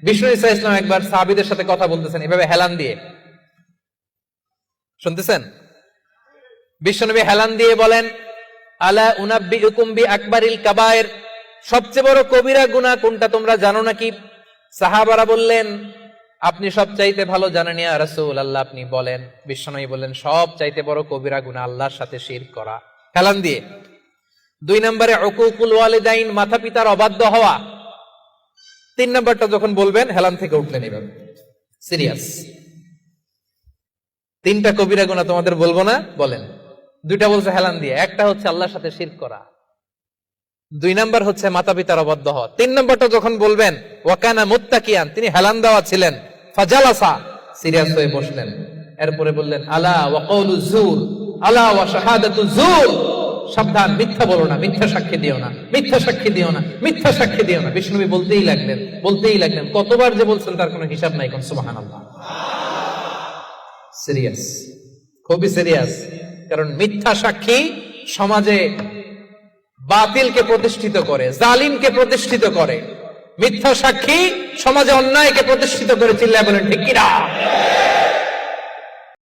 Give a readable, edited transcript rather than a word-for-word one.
বিষ্ণু ঈসা ইসলাম একবার সাহাবীদের সাথে কথা বলতেছেন এভাবে হেলান দিয়ে, শুনতেছেন? বিশ্বনবী হেলান দিয়ে বলেন, আলা উনাব্বিউকুম বিআকবারিল কাবায়ের, সবচেয়ে বড় কবিরা গুনাহ কোনটা তোমরা জানো নাকি? সাহাবারা বললেন, আপনি সব চাইতে ভালো জানেন ইয়া রাসূলুল্লাহ, আপনি বলেন। বিশ্বনবী বললেন, সব চাইতে বড় কবিরা গুনাহ আল্লাহর সাথে শিরক করা, হেলান দিয়ে। 2 নম্বরে উকুকুল ওয়ালিদাইন, মাতা পিতার অবাধ্য হওয়া। 3 নম্বরটা যখন বলবেন হেলান থেকে উঠলেন এভাবে, সিরিয়াস। 3টা কবিরা গুনাহ তোমাদের বলবো না, বলেন। 2টা বলছে হেলান দিয়ে, একটা হচ্ছে আল্লাহর সাথে শিরক করা, 2 নাম্বার হচ্ছে মাতা পিতার অবাধ্য হওয়া। 3 নম্বরটা যখন বলবেন, ওয়াকানা মুত্তাকিয়ান, তিনি হেলান দেওয়া ছিলেন, ফাজালাসা, সিরিয়াস হয়ে বসলেন। এরপরে বললেন, আলা ওয়া কওলু যুর, আলা ওয়া শাহাদাতু যুর, সাবধান, মিথ্যা বলো না, মিথ্যা সাক্ষী দিও না, মিথ্যা সাক্ষী দিও না, মিথ্যা সাক্ষী দিও না। বিষ্ণুবি বলতেই লাগলেন, কতবার যে বলছেন তার কোনো হিসাব নাই। কোন সুবহানাল্লাহ। সিরিয়াস, খুবই সিরিয়াস। কারণ মিথ্যা সাক্ষী সমাজে বাতিলকে প্রতিষ্ঠিত করে, জালিমকে প্রতিষ্ঠিত করে। মিথ্যা সাক্ষী সমাজে অন্যায়কে প্রতিষ্ঠিত করে। চিল্লায় বলেন ঠিক কিনা?